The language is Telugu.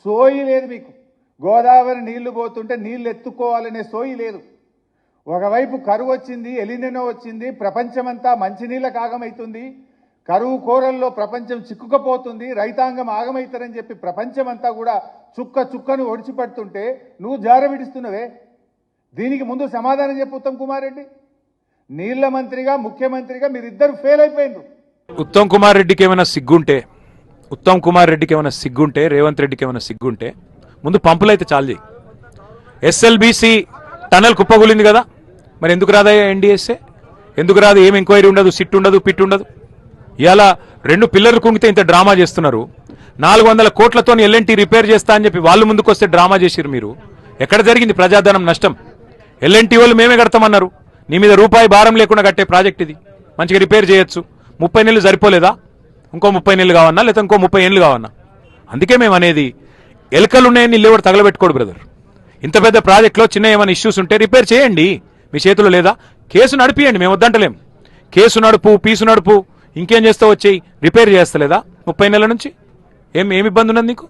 సోయి లేదు మీకు. గోదావరి నీళ్లు పోతుంటే నీళ్లు ఎత్తుకోవాలనే సోయి లేదు. ఒకవైపు కరువు వచ్చింది, ఎలినో వచ్చింది, ప్రపంచమంతా మంచినీళ్ళకు ఆగమవుతుంది, కరువు కోరల్లో ప్రపంచం చిక్కుకపోతుంది, రైతాంగం ఆగమవుతారని చెప్పి ప్రపంచమంతా కూడా చుక్క చుక్కను ఒడిచిపడుతుంటే నువ్వు జారవిడిస్తున్నవే. దీనికి ముందు సమాధానం చెప్పు ఉత్తమ్ కుమార్ రెడ్డి. నీళ్ల మంత్రిగా ముఖ్యమంత్రిగా మీరిద్దరు ఫెయిల్ అయిపోయినారు. ఉత్తమ్ కుమార్ రెడ్డికి ఏమైనా సిగ్గుంటే రేవంత్ రెడ్డికి ఏమైనా సిగ్గుంటే ముందు పంపులు అయితే చాలు చేయి. ఎస్ఎల్బీసీ టనల్ కుప్పగులింది కదా, మరి ఎందుకు రాదా ఎన్డీఎస్ఏ? ఎందుకు రాదు? ఏం ఎంక్వైరీ ఉండదు, సిట్ ఉండదు, పిట్ ఉండదు. ఇవాళ 2 పిల్లర్లు కుంగితే ఇంత డ్రామా చేస్తున్నారు. 400 కోట్లతో ఎల్ఎన్టీ రిపేర్ చేస్తా అని చెప్పి వాళ్ళు ముందుకు వస్తే డ్రామా చేసిరు మీరు. ఎక్కడ జరిగింది ప్రజాధనం నష్టం? ఎల్ఎన్టీ వాళ్ళు మేమే కడతామన్నారు. నీ మీద రూపాయి భారం లేకుండా కట్టే ప్రాజెక్ట్ ఇది. మంచిగా రిపేర్ చేయొచ్చు. 30 నెలలు సరిపోలేదా? ఇంకో 30 నెలలు కావన్నా, లేదా ఇంకో 30 ఏళ్ళు కావన్నా? అందుకే మేము అనేది ఎలకలున్నాయని ఇల్లు ఎవరు తగలబెట్టుకోడు బ్రదర్. ఇంత పెద్ద ప్రాజెక్టులో చిన్న ఏమైనా ఇష్యూస్ ఉంటే రిపేర్ చేయండి. మీ చేతిలో లేదా? కేసు నడిపియండి, మేము వద్దంటలేం. కేసు నడుపు, పీసు నడుపు, ఇంకేం చేస్తావు వచ్చేయి, రిపేర్ చేస్తలేదా 30 నెలల నుంచి? ఏమి ఇబ్బంది ఉన్నది నీకు?